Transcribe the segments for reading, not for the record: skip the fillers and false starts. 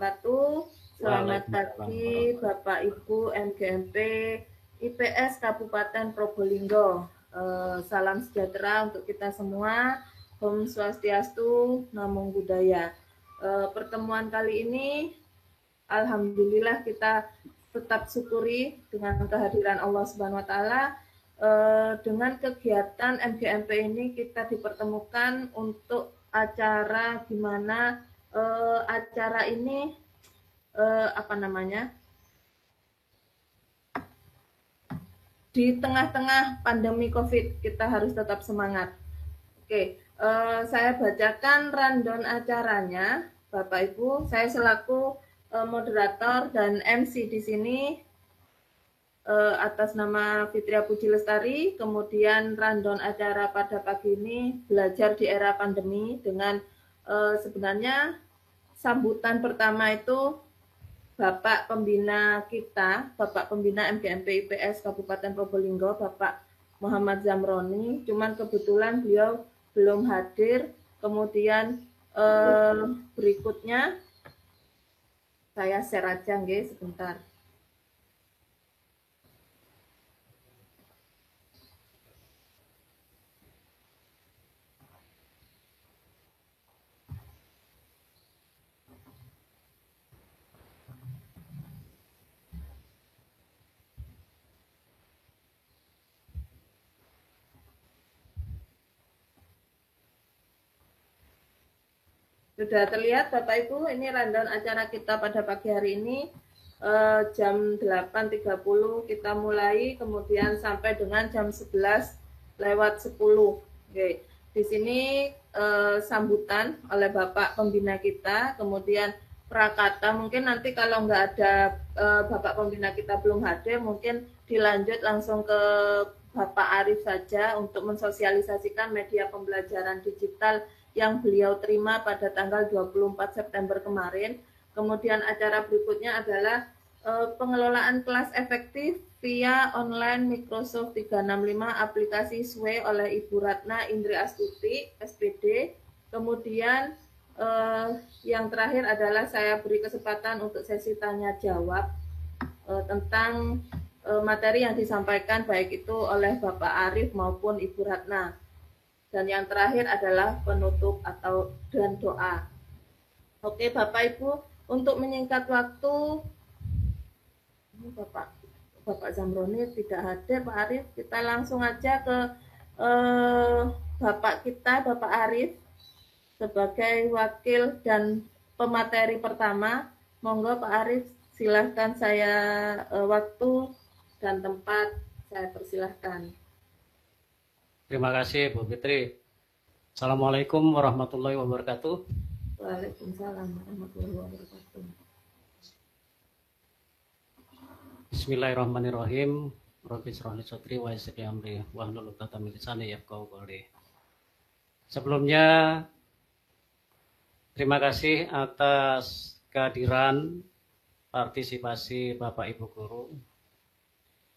wabarakatuh. Selamat pagi Bapak Ibu MGMP IPS Kabupaten Probolinggo. Salam sejahtera untuk kita semua. Om Swastiastu, Namo Buddhaya. Pertemuan kali ini alhamdulillah kita tetap syukuri dengan kehadiran Allah Subhanahu wa taala. Dengan kegiatan MGMP ini kita dipertemukan untuk acara gimana acara ini di tengah-tengah pandemi COVID kita harus tetap semangat. Oke, saya bacakan rundown acaranya, Bapak Ibu. Saya selaku moderator dan MC di sini atas nama Fitria Puji Lestari. Kemudian rundown acara pada pagi ini belajar di era pandemi dengan sebenarnya sambutan pertama itu Bapak Pembina kita, Bapak Pembina MGMP IPS Kabupaten Probolinggo, Bapak Muhammad Zamroni. Cuman kebetulan beliau belum hadir. Kemudian berikutnya saya share aja nggih sebentar. Sudah terlihat Bapak Ibu, ini rundown acara kita pada pagi hari ini. Jam 8.30 kita mulai, kemudian sampai dengan jam 11:10. Oke. Di sini sambutan oleh Bapak Pembina kita, kemudian prakata. Mungkin nanti kalau nggak ada Bapak Pembina kita belum hadir, mungkin dilanjut langsung ke Bapak Arif saja untuk mensosialisasikan media pembelajaran digital yang beliau terima pada tanggal 24 September kemarin. Kemudian acara berikutnya adalah pengelolaan kelas efektif via online Microsoft 365 aplikasi SWE oleh Ibu Ratna Indri Astuti, SPD. Kemudian yang terakhir adalah saya beri kesempatan untuk sesi tanya jawab tentang materi yang disampaikan baik itu oleh Bapak Arif maupun Ibu Ratna. Dan yang terakhir adalah penutup dan doa. Oke Bapak Ibu, untuk menyingkat waktu, Bapak Zamroni tidak hadir, Pak Arif, kita langsung aja ke Bapak kita, Bapak Arif, sebagai wakil dan pemateri pertama. Monggo Pak Arif, silahkan saya waktu dan tempat saya persilahkan. Terima kasih Bu Fitri. Assalamualaikum warahmatullahi wabarakatuh. Waalaikumsalam warahmatullahi wabarakatuh. Bismillahirrahmanirrahim. Rabbi shrah li sadri wa yassir li amri wahlul 'uqdatam min lisani yafqahu qawli. Sebelumnya terima kasih atas kehadiran partisipasi Bapak Ibu guru,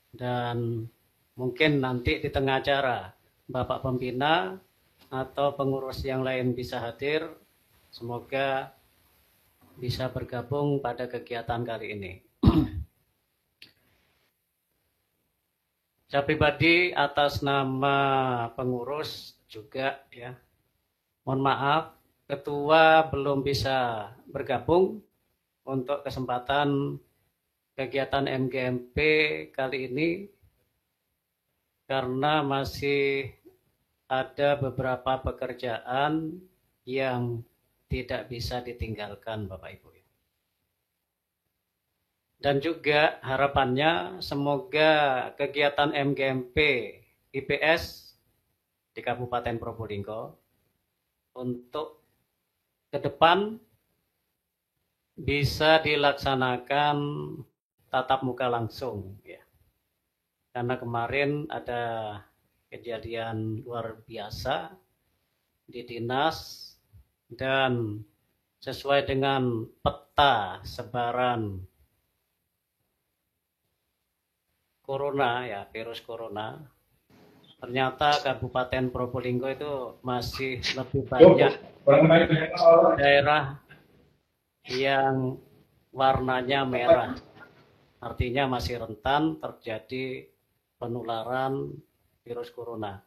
dan mungkin nanti di tengah acara Bapak Pembina atau pengurus yang lain bisa hadir. Semoga bisa bergabung pada kegiatan kali ini. Saya pribadi atas nama pengurus juga ya, mohon maaf ketua belum bisa bergabung untuk kesempatan kegiatan MGMP kali ini karena masih ada beberapa pekerjaan yang tidak bisa ditinggalkan Bapak Ibu. Dan juga harapannya semoga kegiatan MGMP IPS di Kabupaten Probolinggo untuk ke depan bisa dilaksanakan tatap muka langsung ya. Karena kemarin ada kejadian luar biasa di dinas, dan sesuai dengan peta sebaran corona ya, virus corona, ternyata Kabupaten Probolinggo itu masih lebih banyak daerah yang warnanya merah. Artinya masih rentan terjadi penularan virus corona.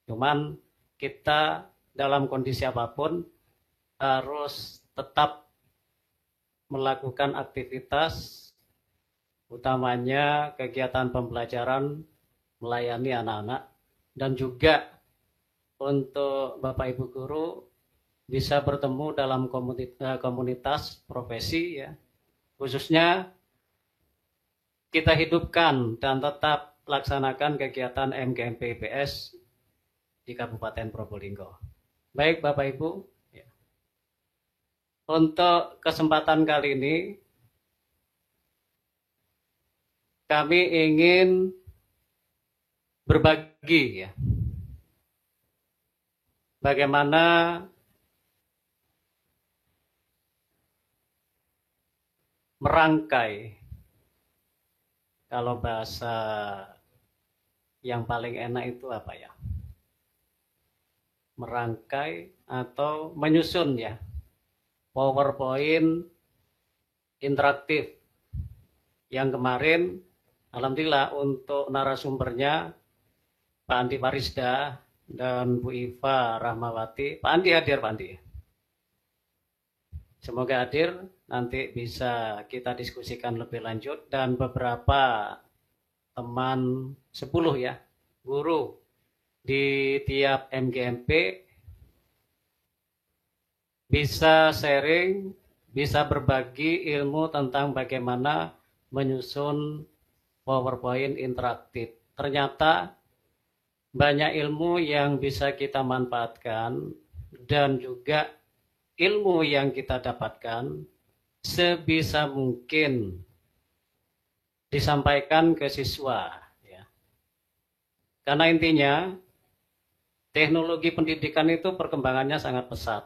Cuman kita dalam kondisi apapun harus tetap melakukan aktivitas, utamanya kegiatan pembelajaran, melayani anak-anak, dan juga untuk Bapak Ibu Guru bisa bertemu dalam komunitas profesi, ya, khususnya kita hidupkan dan tetap laksanakan kegiatan MGMP IPS di Kabupaten Probolinggo. Baik Bapak Ibu, ya. Untuk kesempatan kali ini kami ingin berbagi, ya, bagaimana merangkai, kalau bahasa yang paling enak itu apa ya? Merangkai atau menyusun, ya, PowerPoint interaktif yang kemarin alhamdulillah untuk narasumbernya Pak Andi Farisda dan Bu Iva Rahmawati. Pak Andi hadir, Pak Andi. Semoga hadir, nanti bisa kita diskusikan lebih lanjut, dan beberapa teman 10, ya, guru di tiap MGMP bisa sharing, bisa berbagi ilmu tentang bagaimana menyusun PowerPoint interaktif. Ternyata banyak ilmu yang bisa kita manfaatkan, dan juga ilmu yang kita dapatkan sebisa mungkin disampaikan ke siswa, ya. Karena intinya teknologi pendidikan itu perkembangannya sangat pesat.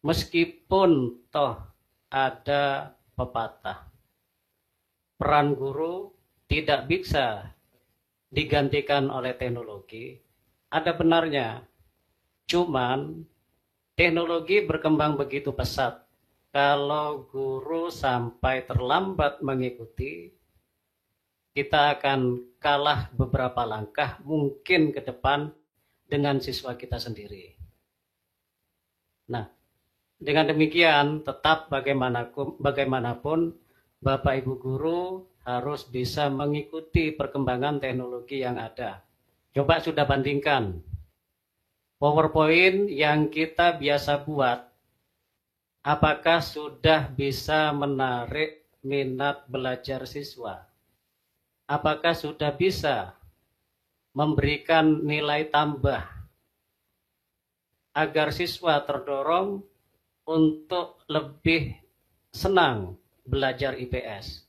Meskipun toh ada pepatah, peran guru tidak bisa digantikan oleh teknologi, ada benarnya. Cuman teknologi berkembang begitu pesat. Kalau guru sampai terlambat mengikuti, kita akan kalah beberapa langkah mungkin ke depan dengan siswa kita sendiri. Nah, dengan demikian tetap bagaimanapun Bapak Ibu guru harus bisa mengikuti perkembangan teknologi yang ada. Coba sudah bandingkan PowerPoint yang kita biasa buat, apakah sudah bisa menarik minat belajar siswa? Apakah sudah bisa memberikan nilai tambah agar siswa terdorong untuk lebih senang belajar IPS?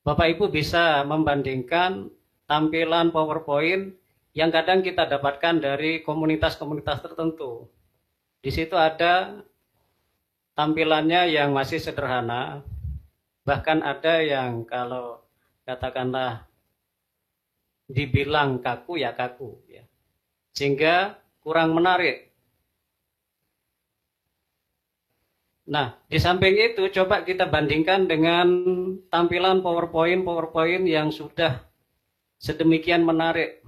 Bapak Ibu bisa membandingkan tampilan PowerPoint yang kadang kita dapatkan dari komunitas-komunitas tertentu. Di situ ada tampilannya yang masih sederhana, bahkan ada yang kalau katakanlah dibilang kaku, ya kaku, ya, sehingga kurang menarik. Nah, di samping itu coba kita bandingkan dengan tampilan PowerPoint yang sudah sedemikian menarik.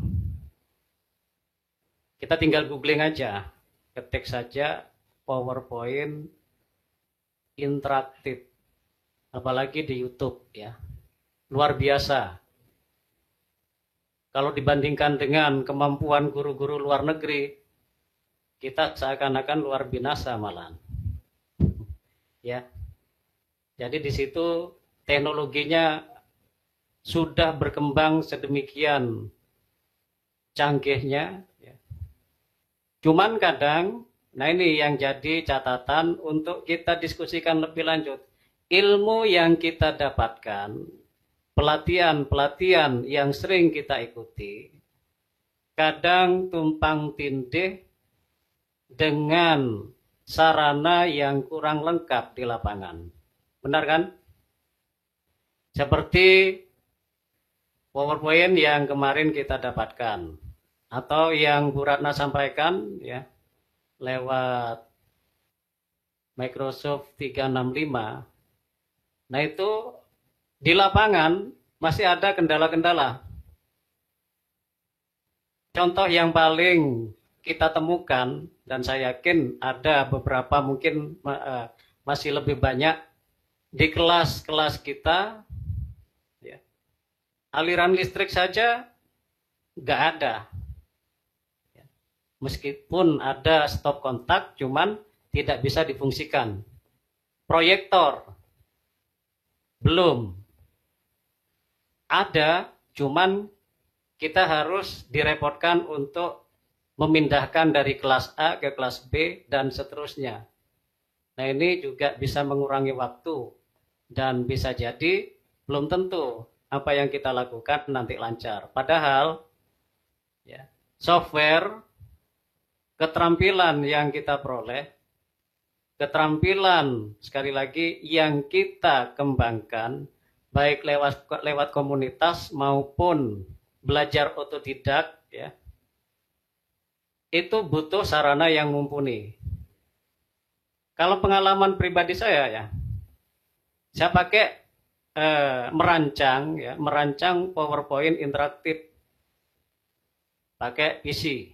Kita tinggal googling aja, ketik saja PowerPoint interaktif, apalagi di YouTube, ya, luar biasa. Kalau dibandingkan dengan kemampuan guru-guru luar negeri, kita seakan-akan luar binasa malahan. Ya, jadi di situ teknologinya sudah berkembang sedemikian canggihnya. Ya. Cuman kadang, nah ini yang jadi catatan untuk kita diskusikan lebih lanjut. Ilmu yang kita dapatkan, pelatihan yang sering kita ikuti, kadang tumpang tindih dengan sarana yang kurang lengkap di lapangan. Benar kan? Seperti PowerPoint yang kemarin kita dapatkan, atau yang Bu Ratna sampaikan, ya, lewat Microsoft 365. Nah itu di lapangan masih ada kendala-kendala. Contoh yang paling kita temukan, dan saya yakin ada beberapa mungkin masih lebih banyak di kelas-kelas kita, ya, aliran listrik saja nggak ada. Meskipun ada stop kontak, cuman tidak bisa difungsikan. Proyektor belum ada, cuman kita harus direpotkan untuk memindahkan dari kelas A ke kelas B dan seterusnya. Nah ini juga bisa mengurangi waktu dan bisa jadi belum tentu apa yang kita lakukan nanti lancar. Padahal ya, software, keterampilan yang kita peroleh, keterampilan sekali lagi yang kita kembangkan baik lewat komunitas maupun belajar otodidak, ya, itu butuh sarana yang mumpuni. Kalau pengalaman pribadi saya, ya, saya pakai merancang PowerPoint interaktif pakai PC,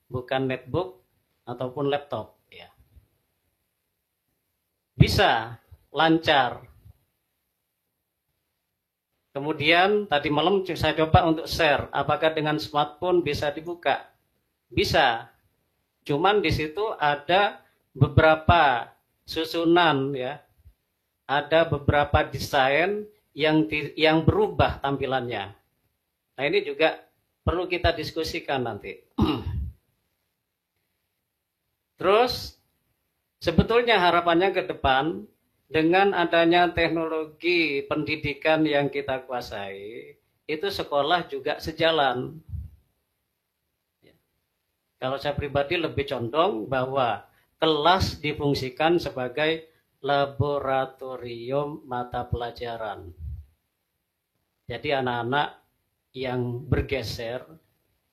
bukan netbook ataupun laptop, ya. Bisa lancar. Kemudian tadi malam saya coba untuk share, apakah dengan smartphone bisa dibuka? Bisa. Cuman di situ ada beberapa susunan, ya. Ada beberapa desain yang berubah tampilannya. Nah, ini juga perlu kita diskusikan nanti. Terus sebetulnya harapannya ke depan dengan adanya teknologi pendidikan yang kita kuasai, itu sekolah juga sejalan. Kalau saya pribadi lebih condong bahwa kelas difungsikan sebagai laboratorium mata pelajaran. Jadi anak-anak yang bergeser,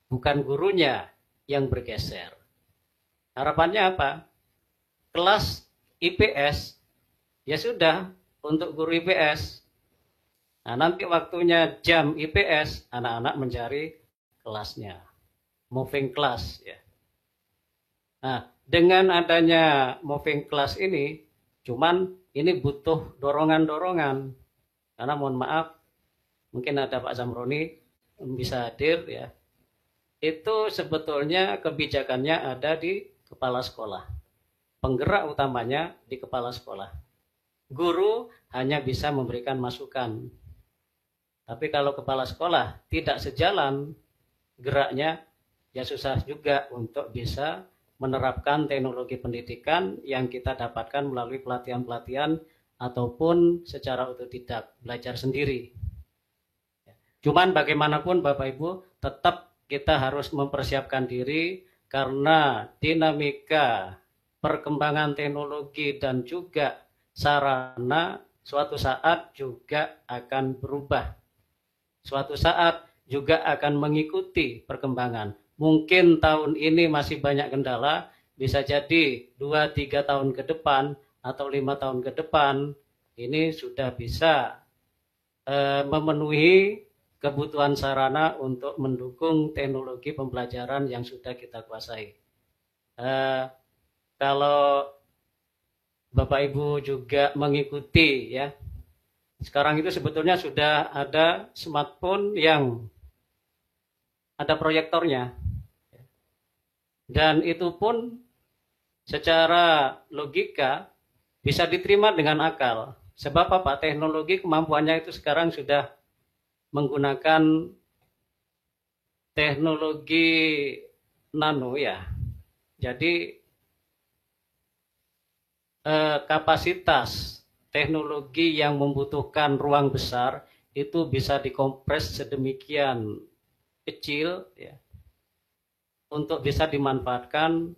bukan gurunya yang bergeser. Harapannya apa? Kelas IPS, ya sudah, untuk guru IPS. Nah, nanti waktunya jam IPS, anak-anak mencari kelasnya. Moving class, ya. Nah, dengan adanya moving class ini, cuman ini butuh dorongan-dorongan. Karena mohon maaf, mungkin ada Pak Zamroni bisa hadir, ya. Itu sebetulnya kebijakannya ada di kepala sekolah. Penggerak utamanya di kepala sekolah. Guru hanya bisa memberikan masukan. Tapi kalau kepala sekolah tidak sejalan geraknya, ya susah juga untuk bisa menerapkan teknologi pendidikan yang kita dapatkan melalui pelatihan-pelatihan ataupun secara otodidak, belajar sendiri. Cuman bagaimanapun Bapak Ibu, tetap kita harus mempersiapkan diri karena dinamika perkembangan teknologi dan juga sarana suatu saat juga akan berubah. Suatu saat juga akan mengikuti perkembangan. Mungkin tahun ini masih banyak kendala, bisa jadi 2-3 tahun ke depan atau 5 tahun ke depan ini sudah bisa memenuhi kebutuhan sarana untuk mendukung teknologi pembelajaran yang sudah kita kuasai. Kalau Bapak Ibu juga mengikuti, ya, sekarang itu sebetulnya sudah ada smartphone yang ada proyektornya. Dan itu pun secara logika bisa diterima dengan akal. Sebab apa? Teknologi kemampuannya itu sekarang sudah menggunakan teknologi nano, ya. Jadi kapasitas teknologi yang membutuhkan ruang besar itu bisa dikompres sedemikian kecil, ya, untuk bisa dimanfaatkan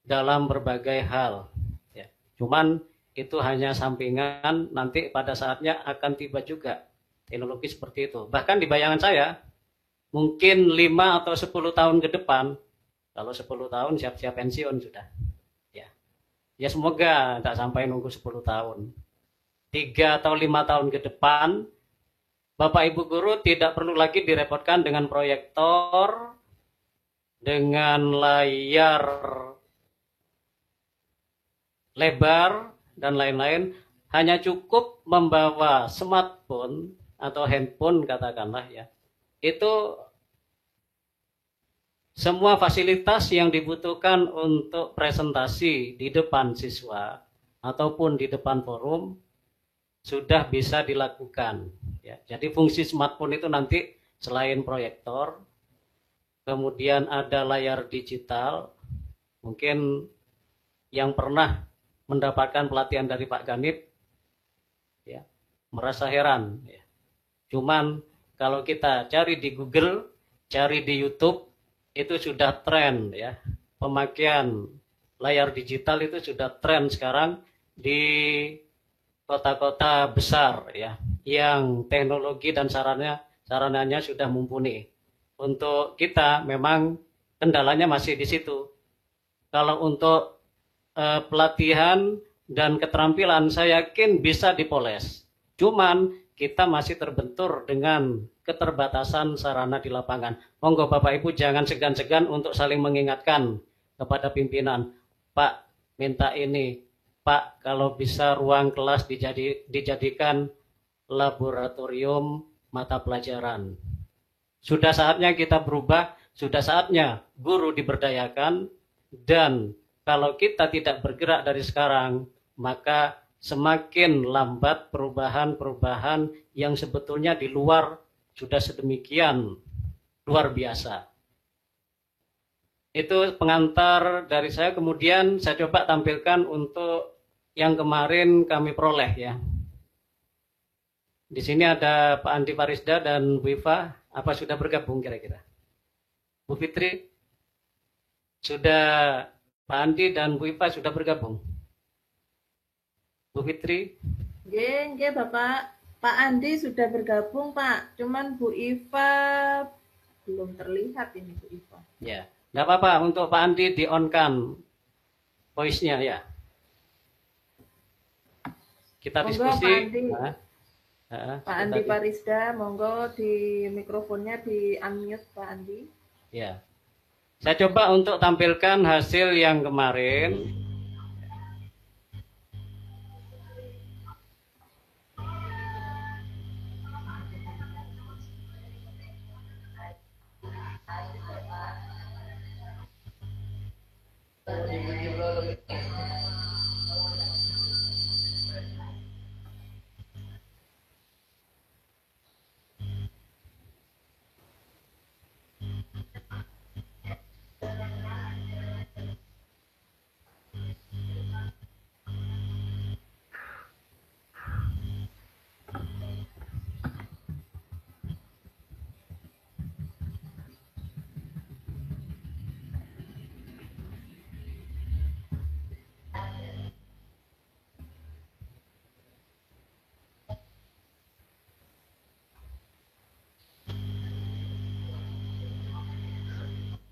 dalam berbagai hal, ya. Cuman itu hanya sampingan, nanti pada saatnya akan tiba juga teknologi seperti itu. Bahkan di bayangan saya mungkin 5 atau 10 tahun ke depan, kalau 10 tahun siap-siap pensiun sudah, ya. Ya semoga tak sampai nunggu 10 tahun. 3 atau 5 tahun ke depan, Bapak Ibu guru tidak perlu lagi direpotkan dengan proyektor, dengan layar lebar, dan lain-lain. Hanya cukup membawa smartphone atau handphone katakanlah ya. Itu semua fasilitas yang dibutuhkan untuk presentasi di depan siswa ataupun di depan forum sudah bisa dilakukan. Ya, jadi fungsi smartphone itu nanti selain proyektor, kemudian ada layar digital. Mungkin yang pernah mendapatkan pelatihan dari Pak Ganip ya, merasa heran. Ya. Cuman kalau kita cari di Google, cari di YouTube, itu sudah tren ya. Pemakaian layar digital itu sudah tren sekarang di kota-kota besar ya, yang teknologi dan sarananya sudah mumpuni. Untuk kita memang kendalanya masih di situ. Kalau untuk pelatihan dan keterampilan saya yakin bisa dipoles. Cuman kita masih terbentur dengan keterbatasan sarana di lapangan. Monggo Bapak Ibu jangan segan-segan untuk saling mengingatkan kepada pimpinan. Pak, minta ini. Pak, kalau bisa ruang kelas dijadikan laboratorium mata pelajaran. Sudah saatnya kita berubah, sudah saatnya guru diberdayakan, dan kalau kita tidak bergerak dari sekarang, maka semakin lambat perubahan-perubahan yang sebetulnya di luar sudah sedemikian luar biasa. Itu pengantar dari saya. Kemudian saya coba tampilkan untuk yang kemarin kami peroleh ya. Di sini ada Pak Andi Parisda dan Bu Iva. Apa sudah bergabung kira-kira? Bu Fitri? Sudah, Pak Andi dan Bu Iva sudah bergabung? Bu Fitri? Nggih, Bapak. Pak Andi sudah bergabung, Pak. Cuman Bu Iva belum terlihat ini, Bu Iva. Ya, nggak apa-apa. Untuk Pak Andi di-on-kan voice-nya ya. Kita monggo, diskusi. Pak Andi. Pak Andi Parisda, monggo di mikrofonnya di unmute Pak Andi. Ya. Saya coba untuk tampilkan hasil yang kemarin.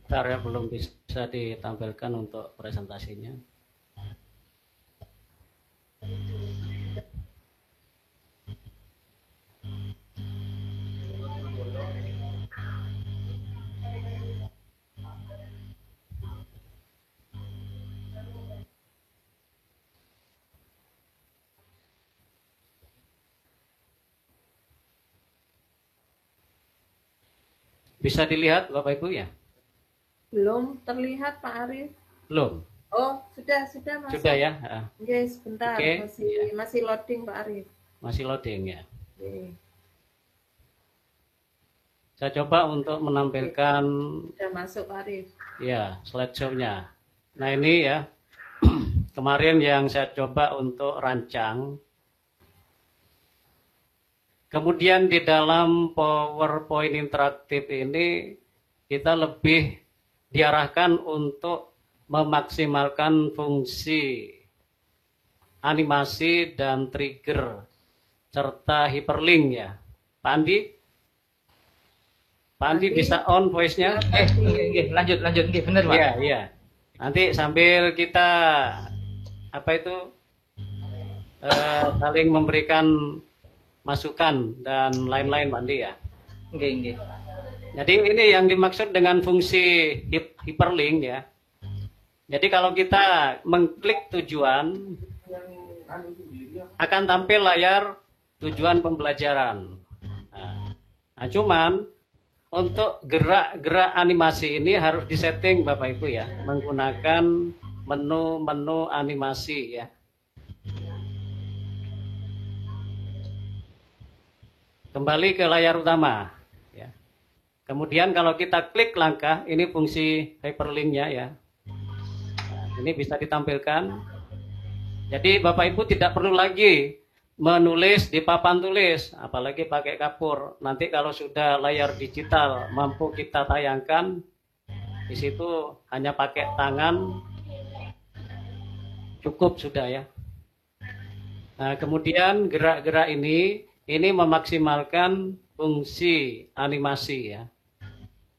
Bentar ya, belum bisa ditampilkan untuk presentasinya. Bisa dilihat Bapak Ibu ya? Belum terlihat Pak Arif. Belum. Oh, sudah masuk. Sudah ya? Yes, sebentar. Okay. Masih loading Pak Arif. Masih loading ya. Okay. Saya coba untuk menampilkan. Sudah masuk Pak Arif. Ya, slideshow-nya. Nah ini ya, kemarin yang saya coba untuk rancang. Kemudian di dalam PowerPoint interaktif ini kita lebih diarahkan untuk memaksimalkan fungsi animasi dan trigger serta hyperlink ya. Pak Andi? Pak Andi bisa on voice-nya? Lanjut, benar Pak. Iya. Nanti sambil kita apa itu saling memberikan masukan dan lain-lain, Pak Andi ya. Oke. Jadi ini yang dimaksud dengan fungsi hyperlink ya. Jadi kalau kita mengklik tujuan, akan tampil layar tujuan pembelajaran. Nah, cuman untuk gerak-gerak animasi ini harus disetting Bapak Ibu ya, menggunakan menu animasi ya. Kembali ke layar utama. Ya. Kemudian kalau kita klik langkah, ini fungsi hyperlinknya ya. Nah, ini bisa ditampilkan. Jadi Bapak Ibu tidak perlu lagi menulis di papan tulis, apalagi pakai kapur. Nanti kalau sudah layar digital mampu kita tayangkan, di situ hanya pakai tangan cukup sudah ya. Nah, kemudian gerak-gerak ini memaksimalkan fungsi animasi ya.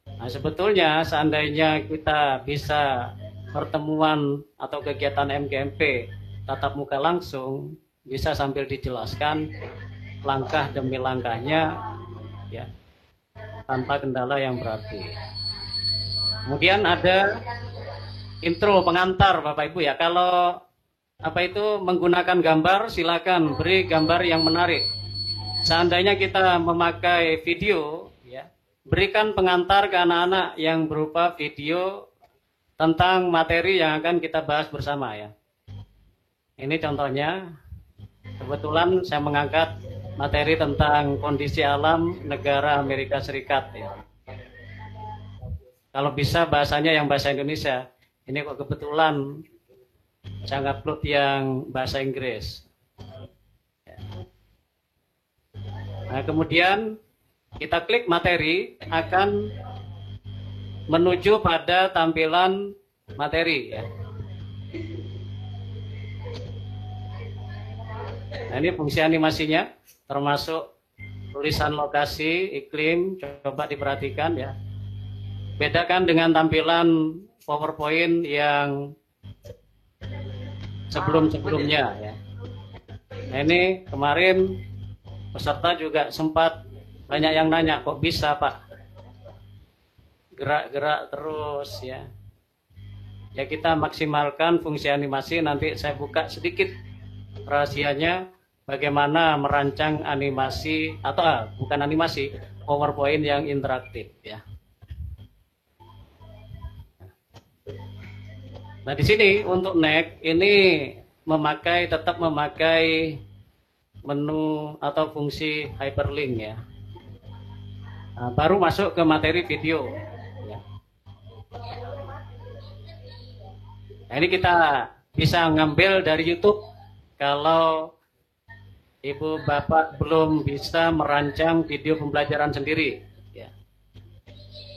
Nah, sebetulnya seandainya kita bisa pertemuan atau kegiatan MGMP tatap muka langsung, bisa sambil dijelaskan langkah demi langkahnya ya, tanpa kendala yang berarti. Kemudian ada intro pengantar Bapak Ibu ya. Kalau apa itu menggunakan gambar, silakan beri gambar yang menarik. Seandainya kita memakai video ya, berikan pengantar ke anak-anak yang berupa video tentang materi yang akan kita bahas bersama ya. Ini contohnya, kebetulan saya mengangkat materi tentang kondisi alam negara Amerika Serikat ya. Kalau bisa bahasanya yang bahasa Indonesia, ini kok kebetulan saya upload yang bahasa Inggris. Nah, kemudian kita klik materi, akan menuju pada tampilan materi ya. Nah, ini fungsi animasinya, termasuk tulisan lokasi, iklim, coba diperhatikan ya. Bedakan dengan tampilan PowerPoint yang sebelum-sebelumnya ya. Nah, ini kemarin peserta juga sempat banyak yang nanya, kok bisa Pak gerak-gerak terus ya. Ya kita maksimalkan fungsi animasi, nanti saya buka sedikit rahasianya bagaimana merancang animasi atau bukan animasi, PowerPoint yang interaktif ya. Nah, di sini untuk next ini tetap memakai menu atau fungsi hyperlink ya. Nah, baru masuk ke materi video ya. Nah, ini kita bisa ngambil dari YouTube kalau Ibu Bapak belum bisa merancang video pembelajaran sendiri ya.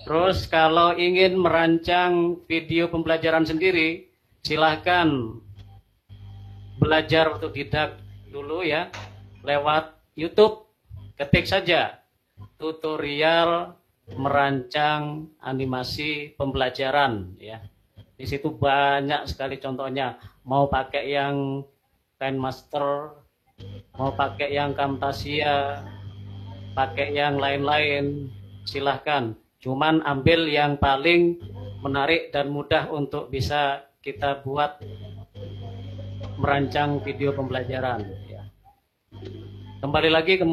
Terus kalau ingin merancang video pembelajaran sendiri, silahkan belajar otodidak dulu ya, lewat YouTube. Ketik saja tutorial merancang animasi pembelajaran ya. Di situ banyak sekali contohnya, mau pakai yang KineMaster, mau pakai yang Camtasia, pakai yang lain-lain, silahkan. Cuman ambil yang paling menarik dan mudah untuk bisa kita buat merancang video pembelajaran ya. Kembali lagi ke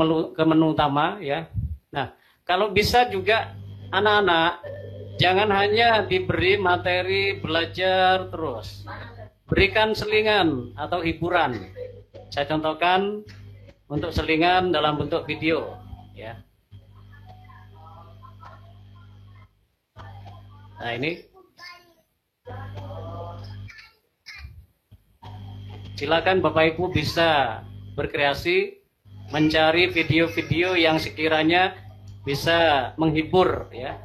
menu utama ya. Nah, kalau bisa juga anak-anak jangan hanya diberi materi belajar terus, berikan selingan atau hiburan. Saya contohkan untuk selingan dalam bentuk video ya. Nah, ini silakan Bapak Ibu bisa berkreasi, mencari video-video yang sekiranya bisa menghibur ya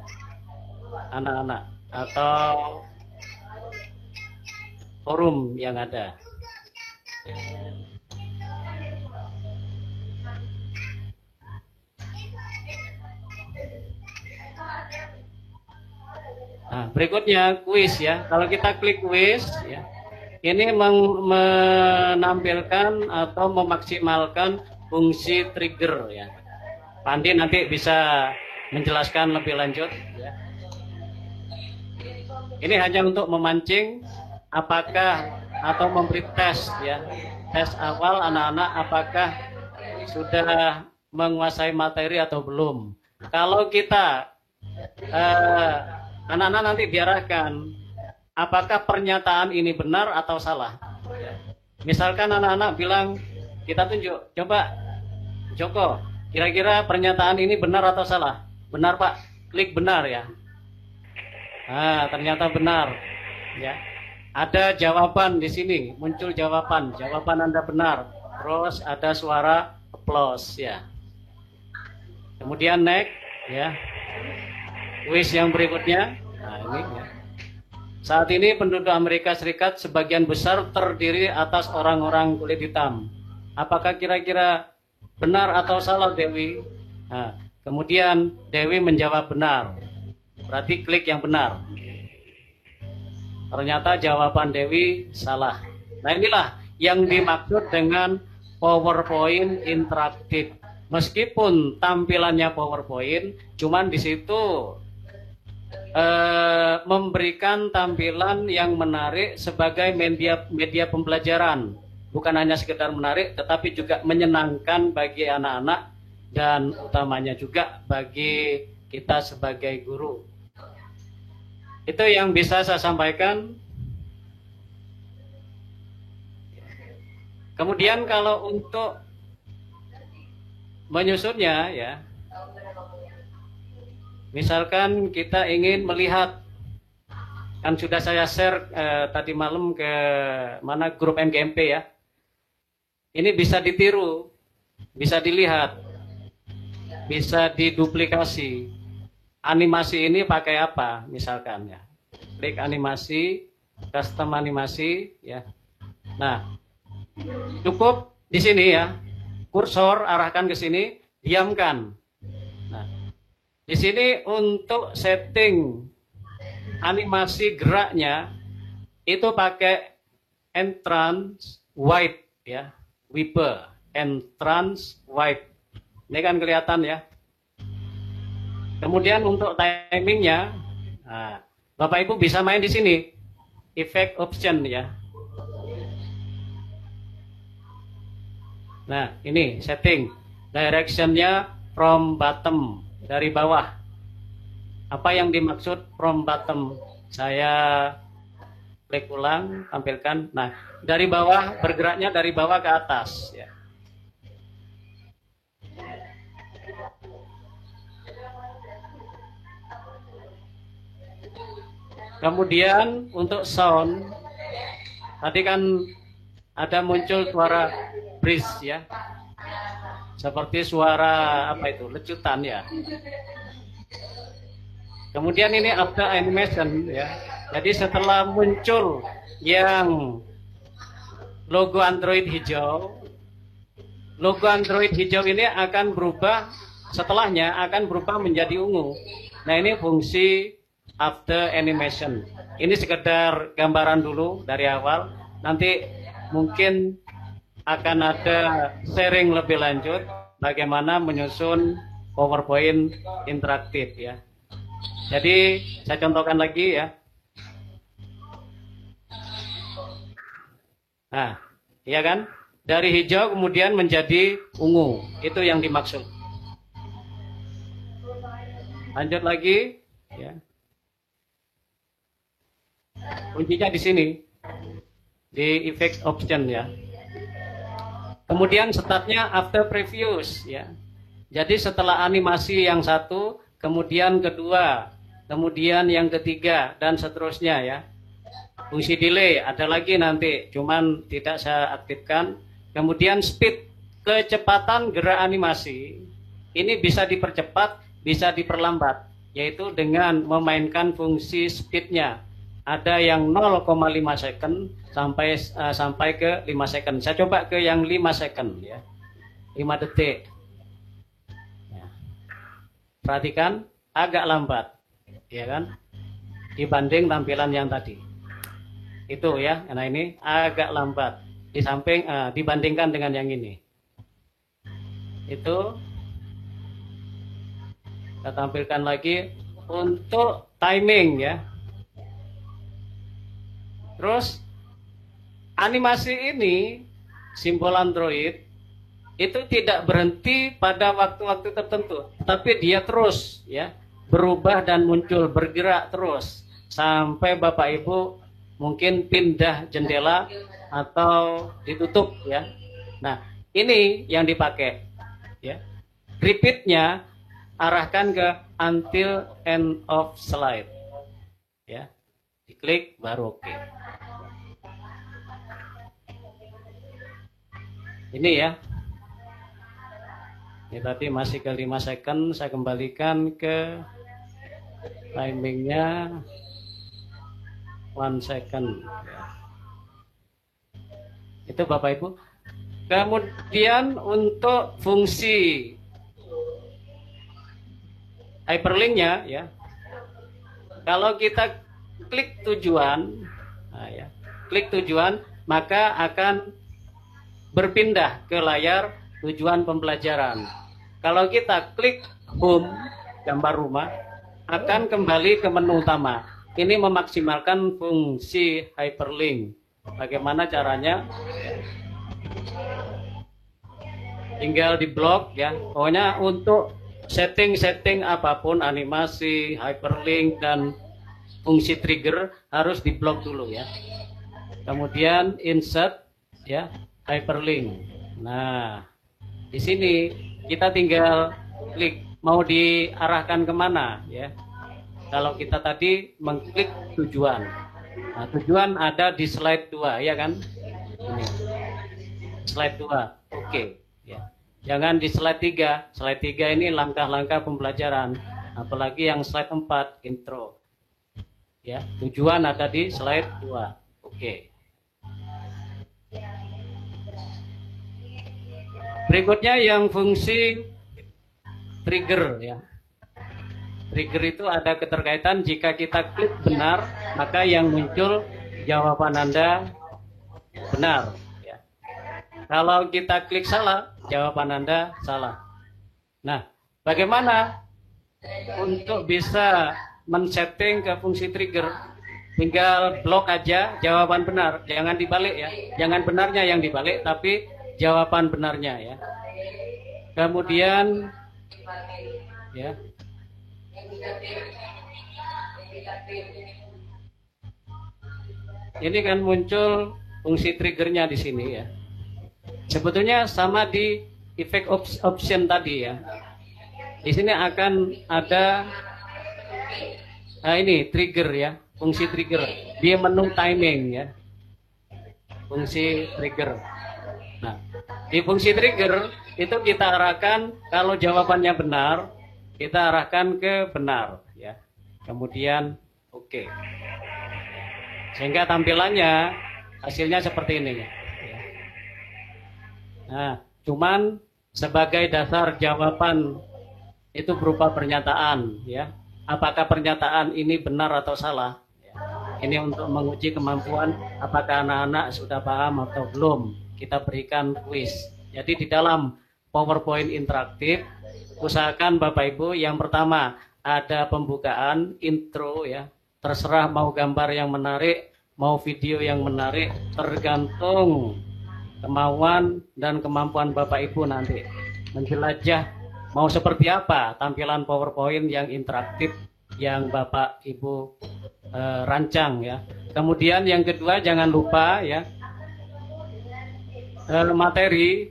anak-anak atau forum yang ada. Nah, berikutnya kuis ya. Kalau kita klik kuis ya, ini menampilkan atau memaksimalkan fungsi trigger ya. Pandi nanti bisa menjelaskan lebih lanjut ya. Ini hanya untuk memancing apakah atau memberi tes ya. Tes awal anak-anak apakah sudah menguasai materi atau belum. Kalau kita anak-anak nanti diarahkan apakah pernyataan ini benar atau salah. Misalkan anak-anak bilang, kita tunjuk, coba Joko, kira-kira pernyataan ini benar atau salah? Benar Pak, klik benar ya. Nah, ternyata benar ya. Ada jawaban di sini, muncul jawaban Anda benar. Terus ada suara applause ya. Kemudian next ya. Quiz yang berikutnya. Nah, ini ya. Saat ini penduduk Amerika Serikat sebagian besar terdiri atas orang-orang kulit hitam. Apakah kira-kira benar atau salah Dewi? Nah, kemudian Dewi menjawab benar. Berarti klik yang benar. Ternyata jawaban Dewi salah. Nah, inilah yang dimaksud dengan PowerPoint interaktif. Meskipun tampilannya PowerPoint, cuman di situ memberikan tampilan yang menarik sebagai media pembelajaran. Bukan hanya sekedar menarik, tetapi juga menyenangkan bagi anak-anak dan utamanya juga bagi kita sebagai guru. Itu yang bisa saya sampaikan. Kemudian kalau untuk menyusunnya ya, misalkan kita ingin melihat, kan sudah saya share tadi malam ke mana grup MGMP ya. Ini bisa ditiru, bisa dilihat, bisa diduplikasi. Animasi ini pakai apa misalkan ya. Klik animasi, custom animasi ya. Nah, cukup di sini ya. Kursor arahkan ke sini, diamkan. Nah, di sini untuk setting animasi geraknya itu pakai entrance white ya, wiper, entrance white. Ini kan kelihatan ya. Kemudian untuk timingnya, nah, Bapak Ibu bisa main di sini, effect option ya. Nah, ini setting directionnya from bottom, dari bawah. Apa yang dimaksud from bottom? Saya klik ulang, tampilkan. Nah, dari bawah, bergeraknya dari bawah ke atas ya. Kemudian untuk sound, tadi kan ada muncul suara breeze ya, seperti suara apa itu, lecutan ya. Kemudian ini after animation ya. Jadi setelah muncul yang logo Android hijau, logo Android hijau ini akan berubah, setelahnya akan berubah menjadi ungu. Nah, ini fungsi after animation. Ini sekedar gambaran dulu dari awal. Nanti mungkin akan ada sharing lebih lanjut bagaimana menyusun PowerPoint interaktif ya. Jadi saya contohkan lagi ya. Nah, iya kan? Dari hijau kemudian menjadi ungu. Itu yang dimaksud. Lanjut lagi ya. Kuncinya di sini. Di effect option ya. Kemudian startnya after previews ya. Jadi setelah animasi yang satu, kemudian kedua, kemudian yang ketiga dan seterusnya ya. Fungsi delay ada lagi nanti, cuman tidak saya aktifkan. Kemudian speed, kecepatan gerak animasi. Ini bisa dipercepat, bisa diperlambat, yaitu dengan memainkan fungsi speednya. Ada yang 0,5 second sampai ke 5 second. Saya coba ke yang 5 second ya. 5 detik. Ya. Perhatikan agak lambat, ya kan? Dibanding tampilan yang tadi. Itu ya. Nah ini agak lambat di samping dibandingkan dengan yang ini. Itu kita tampilkan lagi untuk timing ya. Terus animasi ini simbol Android itu tidak berhenti pada waktu-waktu tertentu, tapi dia terus ya berubah dan muncul, bergerak terus sampai Bapak Ibu mungkin pindah jendela atau ditutup ya. Nah, ini yang dipakai ya. Repeatnya arahkan ke until end of slide ya. Diklik baru oke. Ini ya. Ini tadi masih ke 5 second, saya kembalikan ke timingnya 1 second ya. Itu Bapak Ibu. Kemudian untuk fungsi hyperlinknya ya, kalau kita klik tujuan, nah ya, klik tujuan, maka akan berpindah ke layar tujuan pembelajaran. Kalau kita klik home, gambar rumah, akan kembali ke menu utama. Ini memaksimalkan fungsi hyperlink. Bagaimana caranya? Tinggal di blok ya. Pokoknya untuk setting-setting apapun, animasi, hyperlink, dan fungsi trigger harus di blok dulu ya. Kemudian insert ya, hyperlink. Nah, di sini kita tinggal klik mau diarahkan kemana ya. Kalau kita tadi mengklik tujuan. Nah, tujuan ada di slide 2 ya kan? Ini. Slide 2. Oke ya. Jangan di slide 3. Slide 3 ini langkah-langkah pembelajaran. Apalagi yang slide 4 intro. Ya, tujuan ada di slide 2. Oke. Berikutnya yang fungsi trigger ya. Trigger itu ada keterkaitan, jika kita klik benar, maka yang muncul jawaban Anda benar ya. Kalau kita klik salah, jawaban Anda salah. Nah, bagaimana untuk bisa men-setting ke fungsi trigger? Tinggal blok aja jawaban benar, jangan dibalik ya. Jangan benarnya yang dibalik, tapi jawaban benarnya ya. Kemudian ya, ini kan muncul fungsi triggernya di sini ya. Sebetulnya sama di effect option tadi ya. Di sini akan ada ini trigger ya, fungsi trigger di menu timing ya. Fungsi trigger. Nah, di fungsi trigger itu kita arahkan kalau jawabannya benar, kita arahkan ke benar ya. Kemudian oke. Sehingga tampilannya hasilnya seperti ini ya. Nah, cuman sebagai dasar jawaban itu berupa pernyataan ya. Apakah pernyataan ini benar atau salah? Ya. Ini untuk menguji kemampuan apakah anak-anak sudah paham atau belum. Kita berikan kuis. Jadi di dalam PowerPoint interaktif, usahakan Bapak Ibu yang pertama ada pembukaan, intro ya. Terserah mau gambar yang menarik, mau video yang menarik, tergantung kemauan dan kemampuan Bapak Ibu nanti. Menjelajah mau seperti apa tampilan PowerPoint yang interaktif yang Bapak Ibu rancang ya. Kemudian yang kedua jangan lupa ya, materi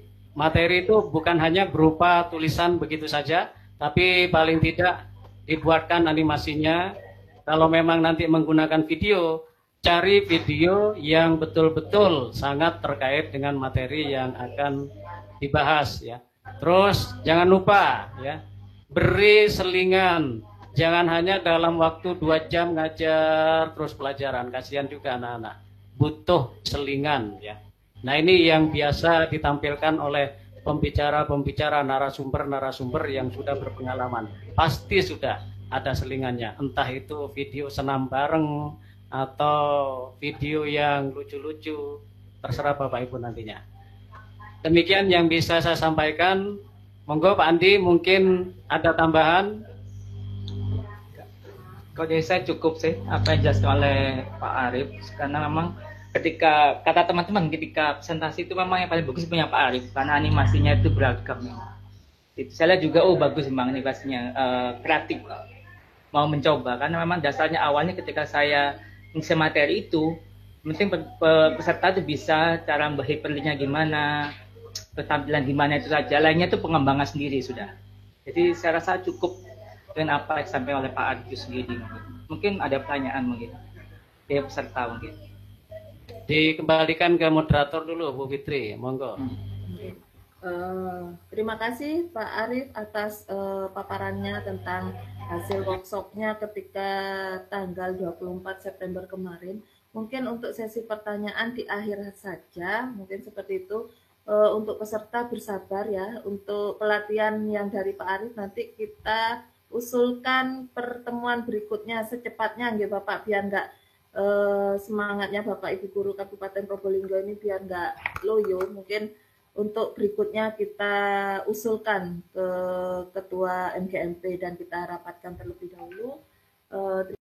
itu bukan hanya berupa tulisan begitu saja, tapi paling tidak dibuatkan animasinya. Kalau memang nanti menggunakan video, cari video yang betul-betul sangat terkait dengan materi yang akan dibahas ya. Terus jangan lupa ya, beri selingan. Jangan hanya dalam waktu 2 jam ngajar terus pelajaran, kasihan juga anak-anak. Butuh selingan ya. Nah, ini yang biasa ditampilkan oleh pembicara-pembicara, narasumber-narasumber yang sudah berpengalaman. Pasti sudah ada selingannya, entah itu video senam bareng atau video yang lucu-lucu, terserah Bapak Ibu nantinya. Demikian yang bisa saya sampaikan. Monggo Pak Andi, mungkin ada tambahan. Kalau dari saya cukup sih apa yang dijelaskan oleh Pak Arief, karena memang ketika kata teman-teman ketika presentasi itu memang yang paling bagus punya Pak Arief karena animasinya itu beragam. Itu saya lihat juga bagus memang animasinya, kreatif, mau mencoba karena memang dasarnya awalnya ketika saya ngisi materi itu penting peserta itu bisa cara berhiperlinknya gimana, ketampilan gimana itu saja, lainnya itu pengembangan sendiri sudah. Jadi saya rasa cukup dengan apa yang disampaikan oleh Pak Adi sendiri. Mungkin ada pertanyaan mungkin dari peserta mungkin. Dikembalikan ke moderator dulu Bu Fitri, monggo. Terima kasih Pak Arief atas paparannya tentang hasil workshopnya ketika tanggal 24 September kemarin. Mungkin untuk sesi pertanyaan di akhir saja, mungkin seperti itu. Untuk peserta bersabar ya, untuk pelatihan yang dari Pak Arief nanti kita usulkan pertemuan berikutnya secepatnya nggih Bapak, biar nggak semangatnya Bapak Ibu Guru Kabupaten Probolinggo ini biar nggak loyo. Mungkin untuk berikutnya kita usulkan ke Ketua MGMP dan kita rapatkan terlebih dahulu.